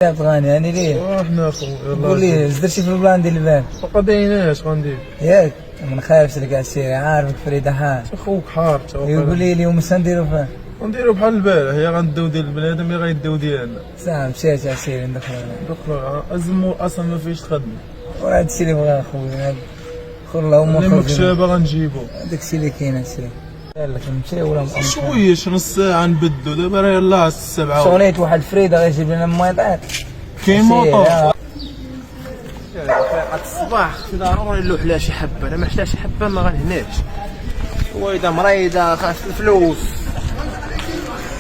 بغاني هاني ليه؟ احنا اخو قول لي درتي في البلان ديال البال؟ ما قضيناش غندير ياك ما خايفش لك السيري عارفك فريده حار اخوك حار يقول لي اليوم اش نديرو فيه؟ نديرو بحال البارح يا غنديو ديال البنادم يا غيديو ديالنا صافي مشيت السيري ندخلو دخلوا ازمو اصلا ما فيهش خدمه وراه هادشي اللي بغا خويا خور اللهم اللي مكشابه غنجيبو داكشي اللي كاين السيري قال لك نمشيو ولا شويش نص ساعه نبدلو دابا راه يلاه السبعه صونيت واحد فريده غيجيب لنا الميطات كاين موطور فيقات الصباح ضروري نلوح لها شي حبه، انا ما حتاش شي حبه ما غنهناش. والوالده مريضه خاص الفلوس،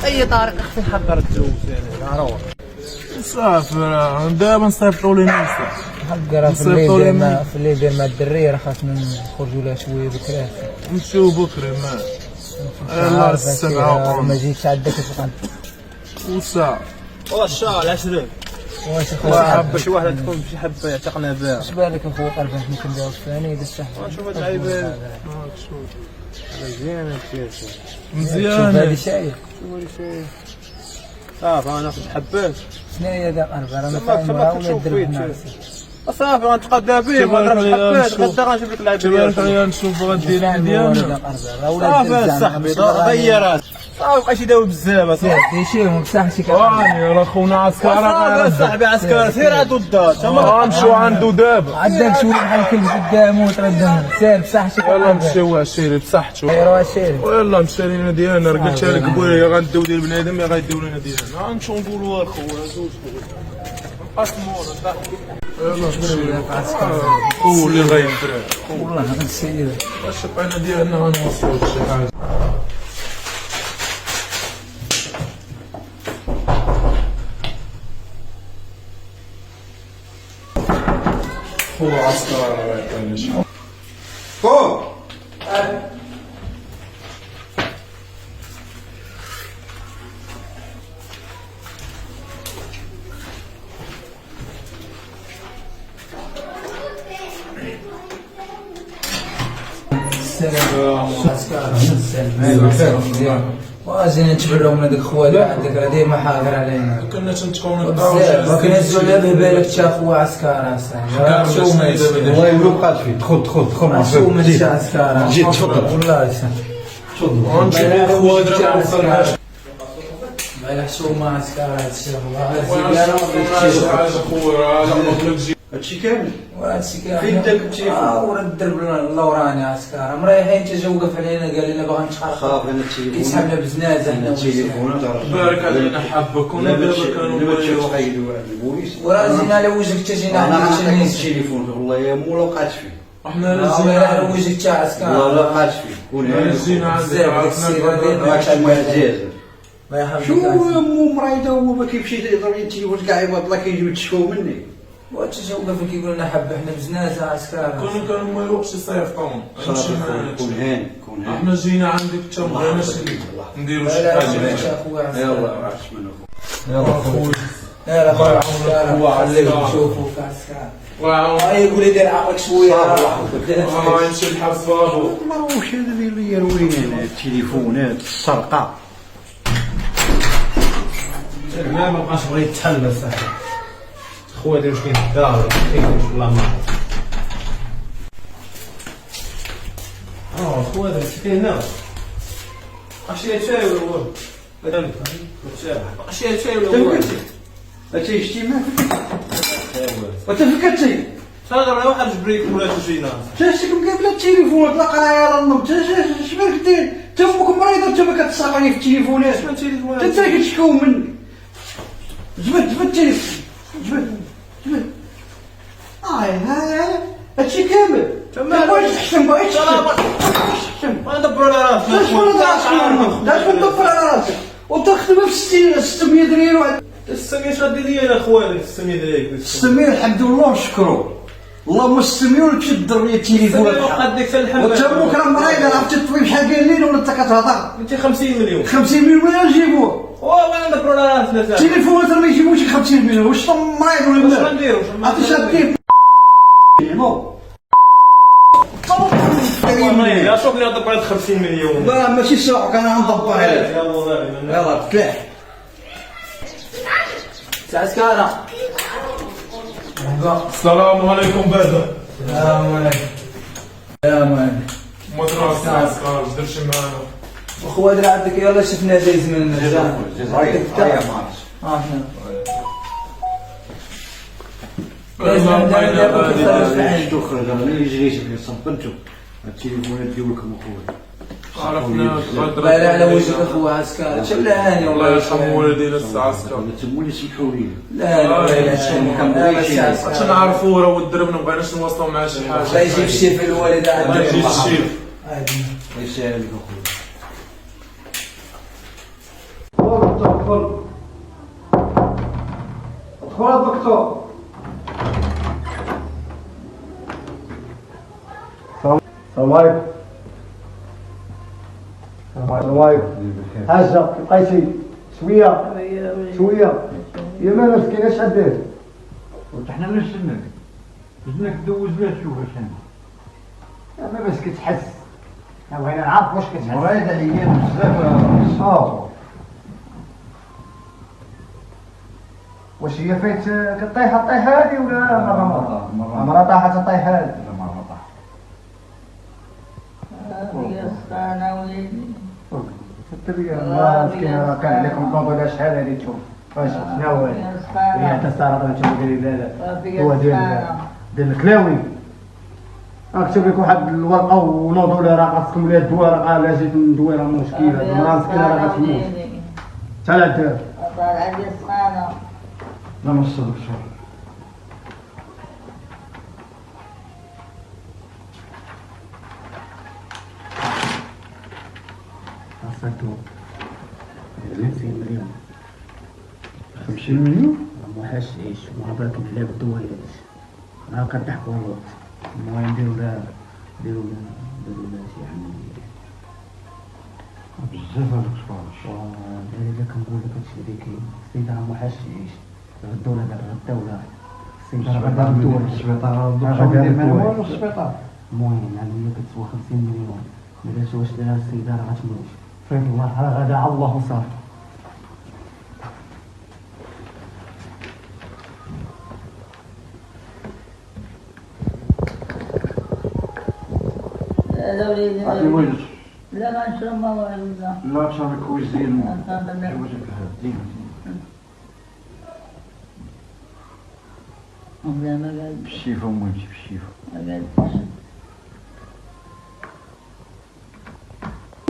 اي طريقه خصني نحضر الجوز يعني ضروري. صافي راه دابا نصيفطو لينا حق راه في الليل ديال مع الدريه راه خاصنا نخرجوا لها شويه بكري نمشيو بكري ما يلاه السبعه ما جيتش عندك وساعه والله الشهر 20 واش اخويا باش واحده تكون بشي حبه يعتقنا بها. اش بالك اخويا قلبك ممكن نديرو الثاني ديال الشهر نشوف هاد العيبات مزيانه مزيان هادي شايف شوف هادي شي صافي غناخد حبات. شنو هي داك اربعه راه ما فاهمها ولا درب صافي غنتقادى به ما نضربش حبات غدا غنجيب لك العيبات تبارك الله نشوف غدير ديالنا صافي صاحبي غير صافي بقى شي داوي بزاف اصاحبي شي بصح شي راني راه خونا عسكرة صاحبي عسكري سير عندو الدار غنمشيو عندو دابا عندك شويه بحال الكلب قدامو تردم سير بصح شي يلا نمشيو عشيري بصحتو غيروا الشيري يلا مشى لينا ديالنا راه قلتها لك بويا يا غنديو ديال بنادم يا غيديو لنا ديالنا غنمشيو نقولوا اخويا زوج قسمونا يلا نمشيو اللي غيدير والله هذا السيد الشقينا ديالنا غنوصلو لشي حاجه. هو عسكر ما يعطينيش فوق واجينا نتبرعوا من هذوك خوالي عندك راه ديما حاضر علينا كنا تنتقاو بزاف ما كنهزوا لا ببالك تا خويا عسكر اصاحبي شو ما الله يبارك بقات فيك دخل ما شو ما جا عسكر جيت تفضل والله تفضل ونشوفوا خويا درا ما وصلناش ما يحشوا مع عسكر هادشي شي حاجه خويا راه لما تجي هادشي كامل وهادشي كامل فين داك التليفون؟ ورا الدرب اللوراني عسكر مريحين تا جا وقف علينا قال لنا باغي نتحرك خاف انا التليفون يسحب لنا بزنازه انا التليفونات بارك علينا حبك كنا دابا كانوا تحيدوا على البوليس وراه جينا على وجهك تا جينا انا عندك عطيك التلميذ التليفون والله يا مولا وقعت فيه احنا على رزينا وجهك تا عسكر والله لا وقعت فيه كون هنا رزينا عندك بزاف ديك عرفنا السيرة ديالنا. راك عزاز ما يحبك شو مو مريضه هو ما كيمشي يضرب لي التليفون كاع يبغى الله كيجيو يتشفاو مني واش جا وقف كيقول لنا حب احنا بزنازه عسكر كانوا ما يروحش يصيفطون نمشي معانا كون هان كون هان احنا جينا عندك تا بغيناش نديرو شي لا حاجه لا اخويا عسكر يلا عرفت من يلا خويا يلا خويا عسكر هو عسكر. خليك نشوفوك عسكر وعاون يقول لي دير عقلك شويه ما يمشي الحبس بابو ما واش هذا اللي يروينا التليفونات السرقه ما بقاش بغيت يتحل صاحبي خويا دير واش كاين في الدار والله ما خويا دابا كاين هنا اشي شاي ولا هو اشي شاي ولا هو هادشي شتي ما وتفكرتي صافي راه واحد جبريك ولا تجينا تاشك مقابله التليفون طلق عليا النوم شبالك دير تا امك مريضه انت ما كتصاحبني في التليفونات انت كتشكو مني جبد التليفون جبد ها هادشي كامل ما بغيتش تحشم بغيتش تحشم ما ندبروا على راسنا علاش ما ندبر على راسك وتخدم ب 600 ريال 600 شادي ديالي اخويا 600 ديالك 600 الحمد لله ونشكرو اللهم 600 وتمشي تضرب لي التليفون وقد ديك الحمد وانت امك راه مريضه عرفتي الطبيب شحال قال لي ولا انت كتهضر انت 50 مليون 50 مليون وين نجيبوه وانا ندبروا على راسنا صاحبي التليفونات راه ما يجيبوش 50 مليون واش مريض ولا واش لا غنديروا عرفتي شادين نو يا شوف لي ندبر على 50 مليون لا ماشي سوحك انا غندبر عليك يا والله يلا تلاح عسكرة. السلام عليكم بدر. السلام عليكم. السلام عليكم. مدرسة عسكر درش معانا. اخويا درا عندك يلا شفنا دايز من المجال. جزائر دايز من دابا كيخرج العين. تخرج انا اللي جريت في صبنتو التليفونات ديالكم اخويا. عرفناك الله يلا على وجهك اخويا عسكر. شلاني الله يرحم والدينا السعسكر. تمولي سمحوا لي. لا عشان نعرفوا راه الدرب ما بغيناش نواصلوا معاه شي حاجه. الله يجيب الشيف الوالده الله يجيب الشيف. الله يسهل لك اخويا. دكتور ادخل دكتور. السلام عليكم. السلام عليكم. حاجة لقيتي شوية يا ما مسكينة اش عندك؟ حنا نستناك. بدناك دوز لها تشوف اش عندك. ما بس كتحس. حنا بغينا نعرف واش كتحس. مريض عليا بزاف. واش هي فايت كطيح الطيحة هادي ولا مرة طاحت الطيحة هادي؟ لا مرة طاح. يا سخانة وليدي. مسكينة راه كان عليكم البلطو شحال هادي تشوف. فاش شنو هو هي حتى السهرة تشوف لا هو ديال الكلاوي. اكتب لك واحد الورقه ونوضوا لها راه خاصكم ليها الدواء راه قال جيت ندوي راه مشكل هاد المراه مسكينه راه غتموت. شحال عندها؟ طال عندي سخانة. لا نص دكتور. عصيتو 50 مليون. 50 مليون؟ ما حاش عيش ما بالك نحلى بالدوايات راه كضحكوا الوقت. المهم نديرو لها شي عملية. بزاف هذوك الصفار. إلا كنقول لك هادشي اللي كاين السيدة راه ما حاش تعيش. غداو لها غداو لها السيدة راه غدا ردوا لها السبيطار غدا السبيطار. المهم يعني هي كتسوى 50 مليون ما دارتوهاش لها السيدة راه غتموت. فايت الله راه غدا على الله وصافي. لا وليدي. عطي وجه. لا ما نشرب ما والو لا. لا تشربي كويس ديال لا. وجهك هذا ديما. لا ما قال. بالشفا وماشي بالشفا. ما قالش.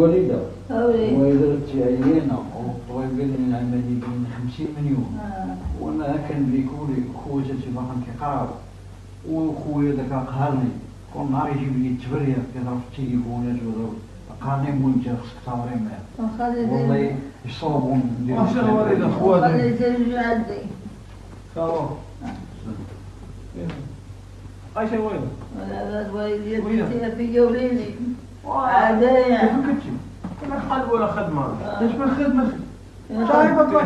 وليدة وليدي. وإذا تعيينا والطبيب قال لي العملية بين 50 مليون. وانا كان بيقولي خواتاتي باقا كيقراو وخويا داك قهرني كل نهار يجيب لي التبريه كيضرب في التليفونات ويضرب قهرني المهم انت خصك تهضري معاه والله يصوبوا نديرو واش هو وليد اخويا خلي ترجع عندي. ايش هو وليد؟ ولا بس وليدي في وليدي. عادية. كيف كنتي؟ ما خدمه ولا خدمه. اش من خدمه صاحبك ما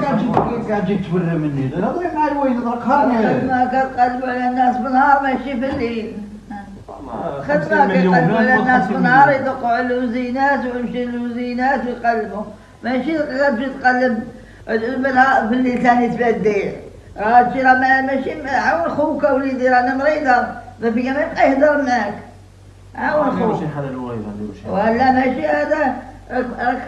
قاعد تجي تبرى مني هضري مع الوالد راه قهرني. خدمة كتقلبوا على الناس بالنهار ماشي في الليل. خدمة كيقلبوا على الناس بالنهار يدقوا على الوزينات ويمشي للوزينات ويقلبوا. ماشي غتمشي تقلب بالنهار في الليل ثاني تبدل. هادشي راه ماشي عاون خوك وليدي رانا مريضة ما فيا ما يبقى يهضر معاك. عاون خوك. شي حاجه الوالده نديرو شي ولا ماشي هذا راك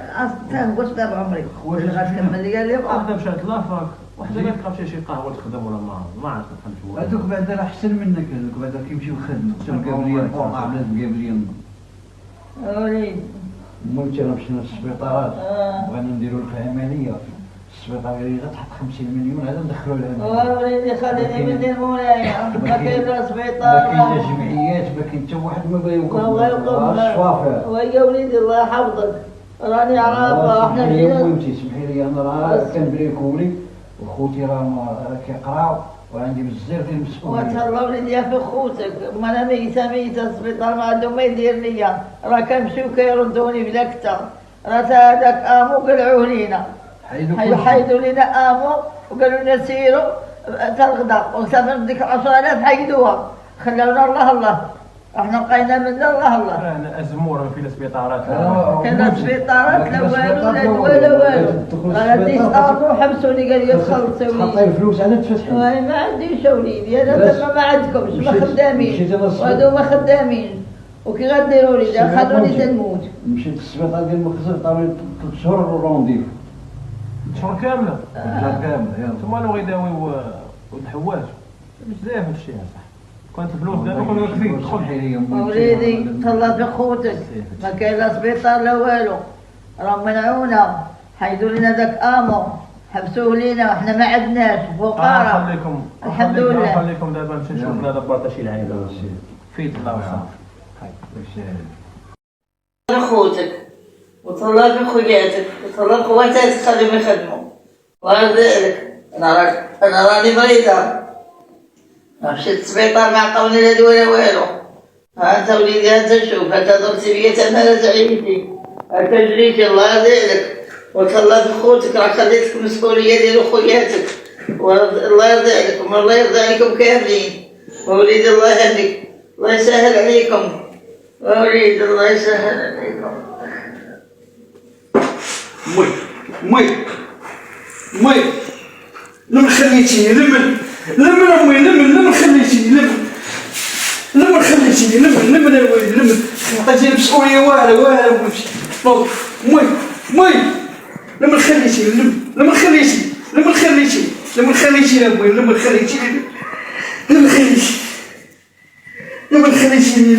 تهبط باب عمري. واش غتكمل لي قال لي واحده مشات لافاك وحده ما تبقى شي قهوه تخدم ولا ما عرفت نفهمش. هذوك بعدا راه احسن منك هذوك بعدا كيمشيو خدمة مقابلين فوق بلاد مقابلين. وليد. المهم تي راه مشينا للسبيطارات بغينا نديرو لك عملية. السبيطار قال لي غتحط 50 مليون هذا ندخلو لها. وليدي خليني من دير مولاي ما كاين لا سبيطار. ما كاين لا جمعيات ما كاين حتى واحد ما بغا يوقف. الله يوقف. الشوافير. ويا وليدي الله يحفظك. راني عارفة احنا جينا. مهمتي سمحي لي انا راه كنبريكولي وخوتي راه كيقراو وعندي بزاف ديال المسؤوليات. وتهلا وليدي يا في خوتك ما انا ميتة السبيطار ما عنده ما يدير ليا. راه كنمشيو كيردوني بلا كتا. راه تا هذاك امو قلعوه لينا. حيدوا لنا امو وقالوا لنا سيروا تا الغدا وسافر ديك 10,000 حيدوها خلاونا الله الله. احنا بقينا من الله الله. رانا ازموره في السبيطارات. كاين سبيطارات لا والو لا دواء لا والو. غادي يسقطوا حبسوني قال لي خلصوا حطي لي. الفلوس على تفتحي. ما عنديش وليدي انا تما ما عندكمش ما خدامين. وهادو ما خدامين. وكي غديروا لي خلوني تنموت. مشيت للسبيطار ديال المخزن عطاوني 3 شهور رونديف. شهور كامله. شهور كامله يلا. ثم لو غيداويو ولد الحواج. بزاف هادشي صح. كانت الفلوس دابا كنا كفيك تدخل. وليدي تهلا في خوتك ما كاين لا سبيطار لا والو. راهم منعونا حيدوا لنا داك امو حبسوه لينا وحنا ما عندناش فقراء. خليكم الحمد لله. خليكم دابا نمشي نشوف بلاد بارطاشي العين دابا فيت الله وصافي. خوتك وطلع في خوياتك وطلع خواتاتك خليهم يخدموا. وذلك انا راني مريضه. مشيت للسبيطار ما عطاوني لا دواء لا والو. ها انت وليدي ها انت شوف هكا ضربتي بيا انا لا تعيشي هكا جريتي الله يرضيك. وطلع في خوتك راه خليتك مسؤوليه ديال خوياتك. والله يرضي عليكم والله يرضي عليكم كاملين. ووليدي الله يهنيك الله يسهل عليكم. وليدي الله يسهل عليكم. مي لمن خليتيني لمن امي لمن خليتيني لمن خليتيني لمن يا وليدي لمن عطيتيني مسؤوليه والو مي لمن خليتيني لمن خليتيني يا امي لمن خليتيني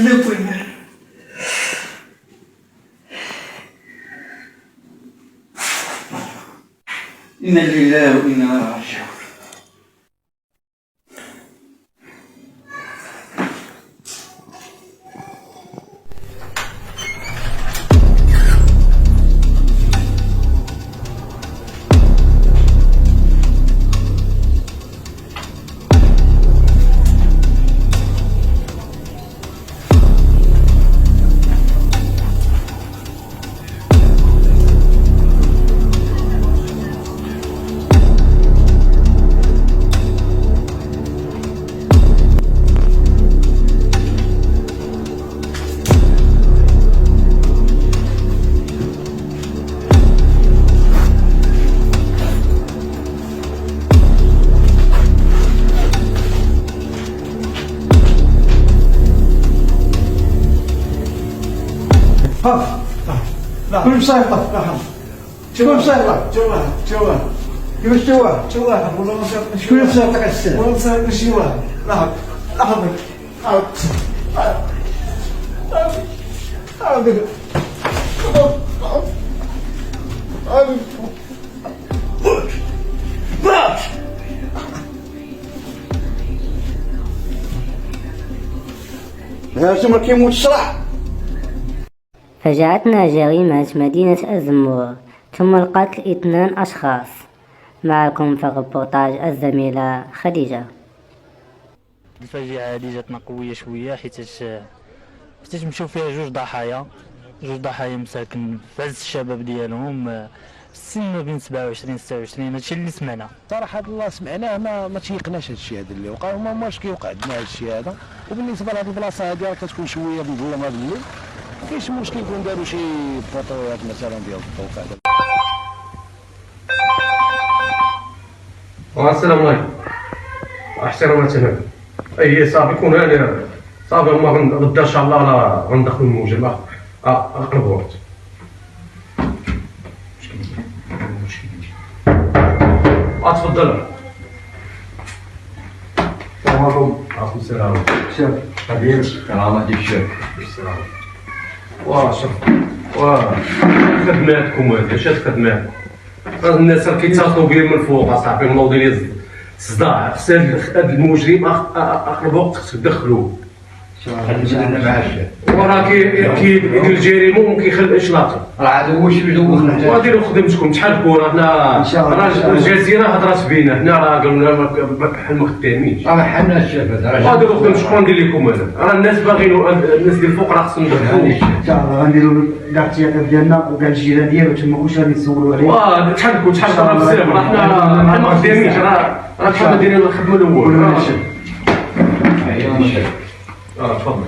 إنا لله وإنا إليه راجعون. لا كل مسيطر لا شوف مسيطر جواه كيفاش جواه والله ما مسيطر شكون مسيطر على السلام والله مسيطر شي واحد لا لحظة هذا ما كيموت الشرع. فجعتنا جريمة مدينة الزمور ثم القتل 2 أشخاص. معكم في الريبورتاج الزميلة خديجة. الفاجعة هذه جاتنا قوية شوية حيتاش مشاو فيها جوج ضحايا مساكن في عز الشباب ديالهم السن ما بين 27 26. هادشي اللي سمعنا صراحة الله سمعناه ما تيقناش هادشي هذا اللي وقع وما ماش كيوقع عندنا هادشي هذا. وبالنسبة لهاد البلاصة هادي راه كتكون شوية مظلمة بالليل مكاينش مشكل يكون داروا شي بطويات مثلا ديال الضوء هذا. السلام عليكم. احترامات هنا اي صافي كون هاني صافي هما غدا ان شاء الله غندخلوا الموجب اقرب وقت. تفضل. السلام عليكم. وعليكم السلام. شوف حبيبي كرامة ديال الشيخ. السلام. شوف خدماتكم هادي اش خدمات الناس راه كيتصلوا بهم من فوق اصاحبي منوضين الصداع خص هاد المجرم اقرب وقت خصك تدخلوه. وراه كيدير الجريمه وما كيخليش لاقي راه عاد هو شي دوخنا وديروا خدمتكم تحركوا راه الجزيره هضرات بينا حنا راه قلنا بحال ما خدامينش راه حنا الشاف هذا ديروا خدمتكم. ندير لكم انا راه الناس باغيين الناس ديال الفوق راه خصهم يدخلوا ان شاء الله غنديروا الاحتياطات ديالنا وكاع الجيران ديالو تما كلشي غادي يسولوا عليه. تحركوا راه بزاف راه حنا ما خدامينش راه حنا دايرين الخدمه الاول. تفضل. تفضل.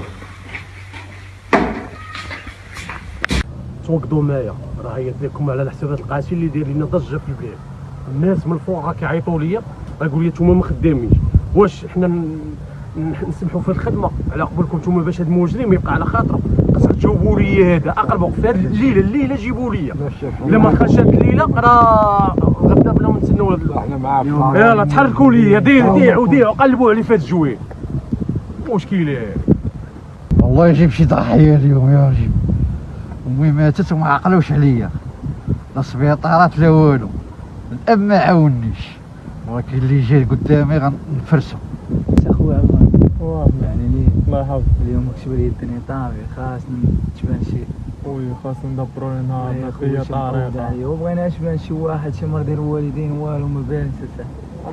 توقدوا معايا، راه عيطت لكم على حساب هذا القاسي اللي داير لنا ضجه في البلاد. الناس من الفوق راه كيعيطوا ليا، غيقول لي نتوما ما خدامينش. واش حنا نسمحوا في الخدمه على قبلكم نتوما باش هذا المجرم يبقى على خاطره؟ خاصك تجاوبوا لي هذا اقرب وقت في هذه الليله جيبوا لي. الا ما دخلش هذه الليله راه غدا بلا ما نتسناو هذا. احنا معاك. يلا تحركوا لي، ديعوا قلبوا على فات الجوين. مشكله والله يجيب شي ضحيه اليوم يا رجل. امي ماتت وما عقلوش عليا، لا سبيطارات لا والو، الاب ما عاونيش، ولكن اللي جاي قدامي غنفرسو. اخويا يعني ليه الله يحفظك اليوم كتب لي الدنيا طابي، خاصنا تبان شي خويا خاصنا ندبروا لنا يا هي خويا طريقه. وبغيناش تبان شي واحد شي مرضي الوالدين والو ما بانش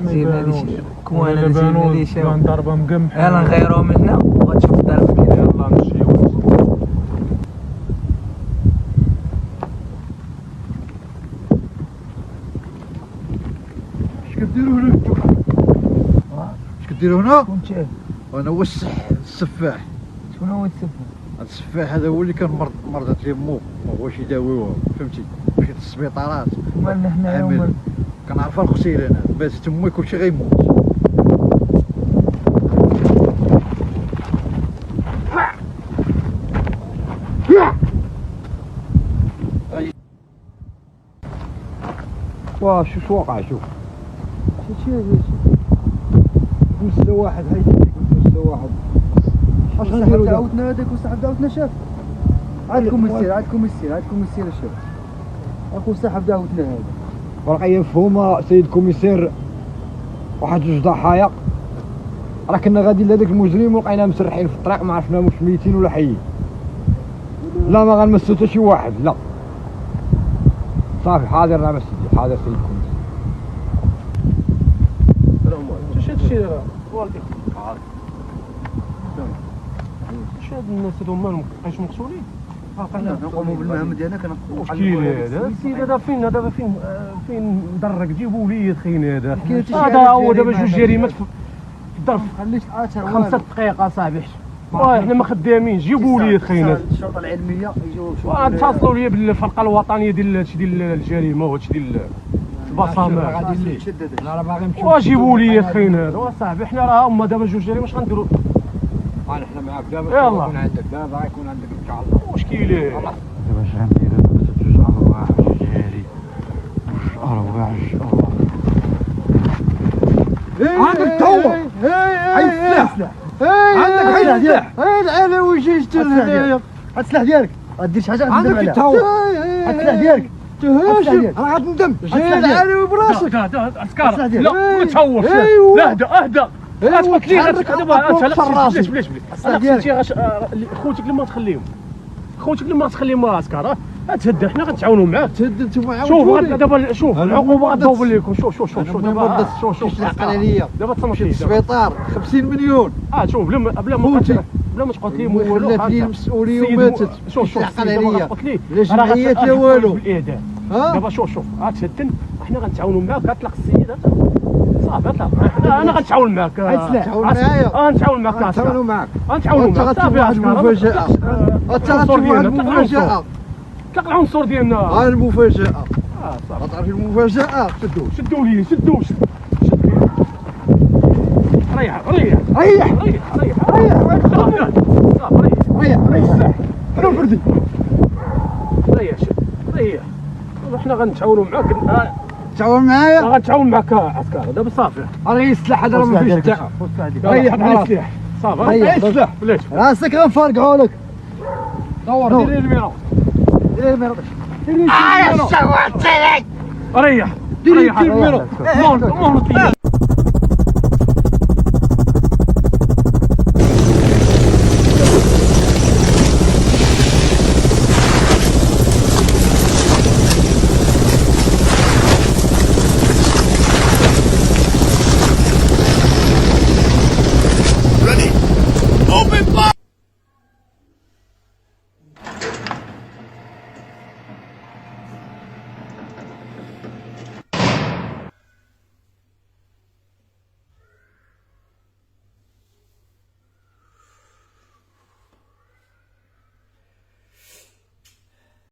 ما زيدنا يبانوش. لي كوانا زيدنا لي شي كان ضربه مقمحه. يلا نغيرو من هنا وغتشوف الدار في كده. يلا نمشيو. اش كديروا هنا انتوما؟ اش كديروا هنا؟ كنت انا هو السفاح. شكون هو السفاح؟ هذا السفاح هذا هو اللي كان مرضت ليه مو، ما هوش يداويوها، فهمتي؟ مشيت للسبيطارات مالنا حنايا عامل. ومال كنعرفها الخسير انا، ماتت امي كلشي غيموت. واش شو واقع؟ شوف شي مسا واحد هاي مسا واحد. اش غنديرو دعوتنا هذاك وصاحب دعوتنا شاف. عندكم السير الشاف. اخو صاحب دعوتنا هذا. ورقية مفهومة سيد الكوميسير، واحد جوج ضحايا راه كنا غاديين لهذاك المجرم ولقيناه مسرحين في الطريق، ما عرفنا واش ميتين ولا حيين. لا ما غنمسو حتى شي واحد، لا صافي. حاضر نعم سيدي، حاضر سيد الكوميسير. شو هادشي راه والدي شو هاد الناس هادو مالهم مابقاوش مقصورين؟ نقوموا بالمهام ديالنا كنقوموا. مشكل هذا السيد هذا فين مدرك؟ جيبوا لي خينا هذا. كاين شي هذا هو دابا جوج جريمات في الظرف خليش اثر 5 دقائق صاحبي. احنا ما خدامين، جيبوا لي خينا. الشرطه العلميه يجيو اتصلوا لي بالفرقه الوطنيه ديال هادشي ديال الجريمه وهادشي ديال البصمات. وجيبوا لي خينا هذا صاحبي. حنا راه هما دابا جوج جريمات، اش غنديروا؟ حنا معاك دابا، يلا. يكون عندك دابا، غيكون عندك ان شاء الله. مشكله دابا اش غندير؟ دابا جوج ارواح جاري، جوج ارواح عندك توا هاي السلاح. عندك حي السلاح. هاي انا وجيت هنايا. هاد السلاح ديالك غدير شي حاجه غندير عندك عليها. توا هاد السلاح ديالك تهاشم، راه غتندم. جاي علي براسك. عسكر لا ما تهورش. لا اهدى لا تفكري بلاش خوتك لما تخليهم، عسكر تهدى. حنا غنتعاونوا معاك. تهد انتوما شوف عاونتوني. دابا شوف العقوبه غتضوب لكم. شوف أنا دابا شوف العقلانيه. دابا تصمت لي السبيطار 50 مليون. شوف بلا ما تقتل لي وخلات لي المسؤوليه وماتت. شوف العقلانيه قتل لا جمعيات لا والو. بالاعدام. ها دابا شوف غتهدن. حنا غنتعاونوا معاك. غتطلق السيد صافي اطلق. انا غنتعاون معاك. تعاون معايا. نتعاون معاك. نتعاونوا معاك. غنتعاونوا معاك. غتشوف واحد المفاجاه. غتشوف واحد المفاجاه. طلق العنصر ديالنا. ها المفاجاه. صافي غتعرف المفاجاه. شدوا لي ريح ريح. حنا غنتعاونوا معاك. تعاون معايا. غنتعاون معاك عسكر. دابا صافي راه السلاح هذا راه ما فيش تاع. ريح بلا سلاح. صافي ريح السلاح بلاش. راسك غنفرقعوا لك. دور دير الميرا. يا ريح دير الميرا. مونط